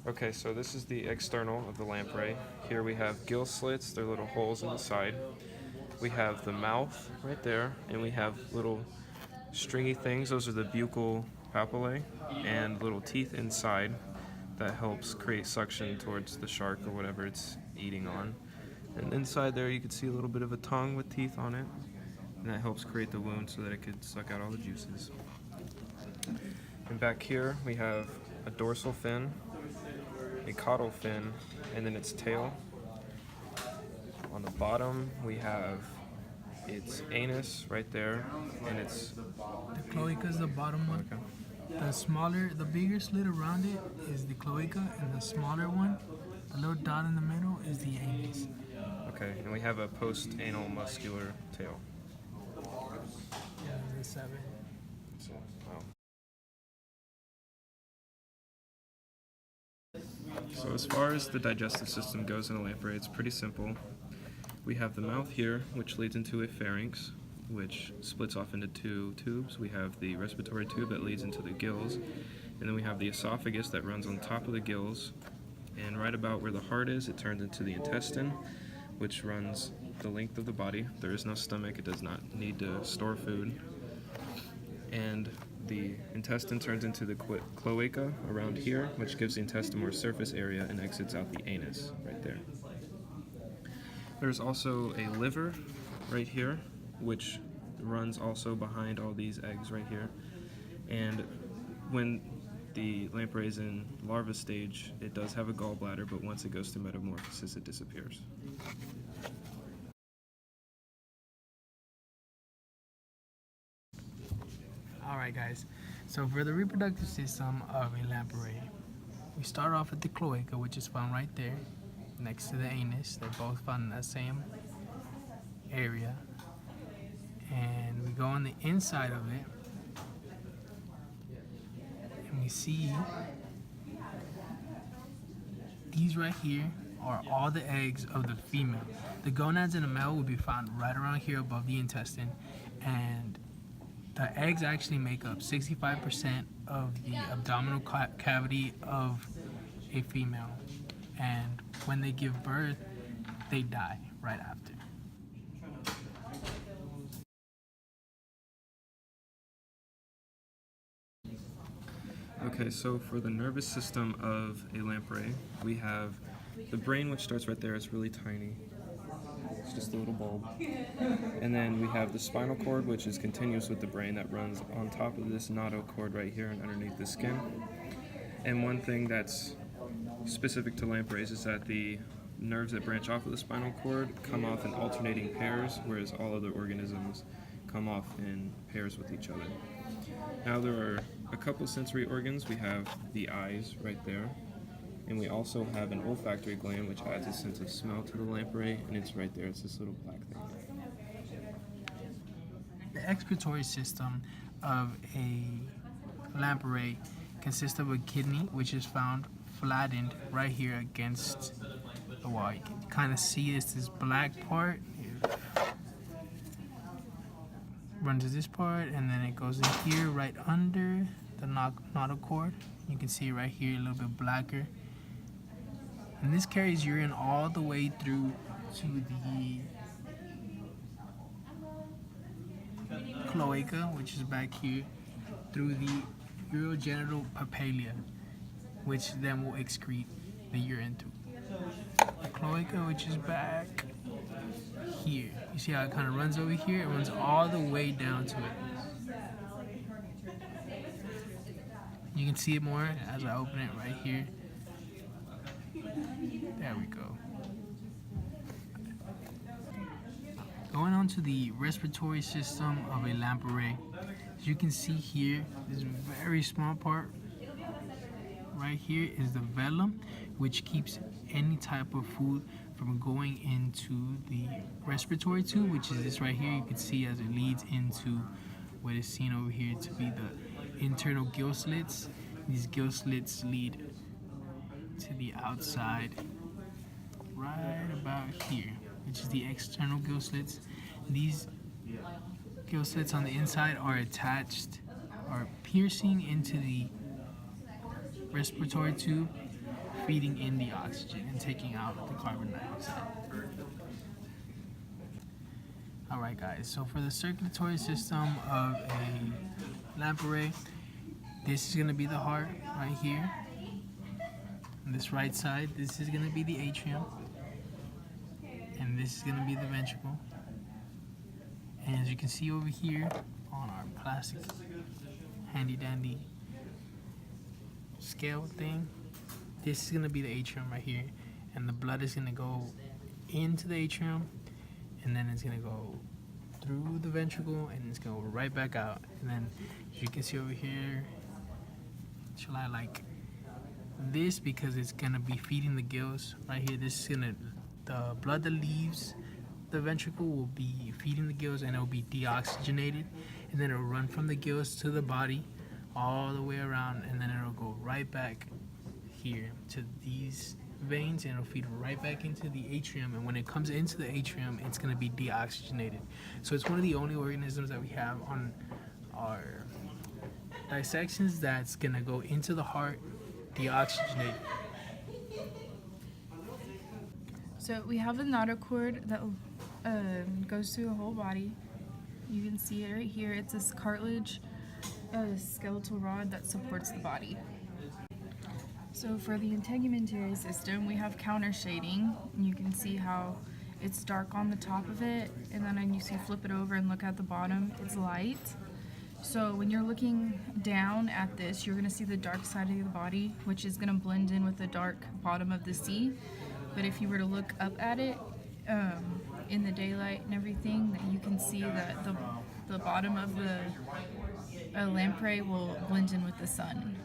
Okay, so this is the external of the lamprey. Here we have gill slits, they're little holes in the side. We have the mouth right there, and we have little stringy things. Those are the buccal papillae, and little teeth inside that helps create suction towards the shark or whatever it's eating on. And inside there you can see a little bit of a tongue with teeth on it, and that helps create the wound so that it could suck out all the juices. And back here we have a dorsal fin, a caudal fin, and then its tail. On the bottom we have its anus right there, and its The cloaca is the bottom one. okay. The bigger slit around it is the cloaca, and the smaller one, the little dot in the middle, is the anus. Okay, and we have a post-anal muscular tail. Yeah, the seven. So, wow. So as far as the digestive system goes in a lamprey, it's pretty simple. We have the mouth here, which leads into a pharynx, which splits off into two tubes. We have the respiratory tube that leads into the gills, and then we have the esophagus that runs on top of the gills. And right about where the heart is, it turns into the intestine, which runs the length of the body. There is no stomach, it does not need to store food. And the intestine turns into the cloaca around here, which gives the intestine more surface area and exits out the anus right there. There's also a liver right here, which runs also behind all these eggs right here. And when the lamprey is in larva stage, it does have a gallbladder, but once it goes through metamorphosis, it disappears. Alright guys, so for the reproductive system of a lamprey, we start off with the cloaca, which is found right there next to the anus. They're both found in that same area. And we go on the inside of it, and we see these right here are all the eggs of the female. The gonads in the male will be found right around here above the intestine, and the eggs actually make up 65% of the abdominal cavity of a female. And when they give birth, they die right after. Okay, so for the nervous system of a lamprey, we have the brain, which starts right there. It's really tiny. It's just a little bulb. And then we have the spinal cord, which is continuous with the brain, that runs on top of this notochord right here and underneath the skin. And one thing that's specific to lampreys is that the nerves that branch off of the spinal cord come off in alternating pairs, whereas all other organisms come off in pairs with each other. Now there are a couple sensory organs. We have the eyes right there, and we also have an olfactory gland which adds a sense of smell to the lamprey, and it's right there. It's this little black thing. The excretory system of a lamprey consists of a kidney, which is found flattened right here against the wall. You can kind of see it's this black part. Runs to this part, and then it goes in here right under the notochord. You can see right here a little bit blacker. And this carries urine all the way through to the cloaca, which is back here, through the urogenital papillae, which then will excrete the urine to the cloaca, which is back here. You see how it kind of runs over here? It runs all the way down to it. You can see it more as I open it right here. There we go. Going on to the respiratory system of a lamprey, as you can see here, this very small part right here is the velum, which keeps any type of food from going into the respiratory tube, which is this right here. You can see as it leads into what is seen over here to be the internal gill slits. These gill slits lead to the outside right about here, which is the external gill slits. These gill slits on the inside are piercing into the respiratory tube feeding in the oxygen and taking out the carbon dioxide. Alright guys, so for the circulatory system of a lamprey, this is going to be the heart right here. On this right side, this is going to be the atrium. And this is going to be the ventricle. And as you can see over here on our plastic handy dandy scale thing, this is going to be the atrium right here. And the blood is going to go into the atrium, and then it's going to go through the ventricle, and it's going to go right back out. And then as you can see over here, shall I like this, because it's going to be feeding the gills right here. This is going to, the blood that leaves the ventricle will be feeding the gills, and it will be deoxygenated, and then it will run from the gills to the body all the way around, and then it will go right back here to these veins, and it'll feed right back into the atrium. And when it comes into the atrium, it's going to be deoxygenated. So it's one of the only organisms that we have on our dissections that's going to go into the heart deoxygenated. So we have a notochord that goes through the whole body. You can see it right here. It's this cartilage skeletal rod that supports the body. So for the integumentary system, we have counter shading. You can see how it's dark on the top of it, and then when you flip it over and look at the bottom, it's light. So when you're looking down at this, you're going to see the dark side of the body, which is going to blend in with the dark bottom of the sea. But if you were to look up at it in the daylight and everything, you can see that the bottom of the lamprey will blend in with the sun.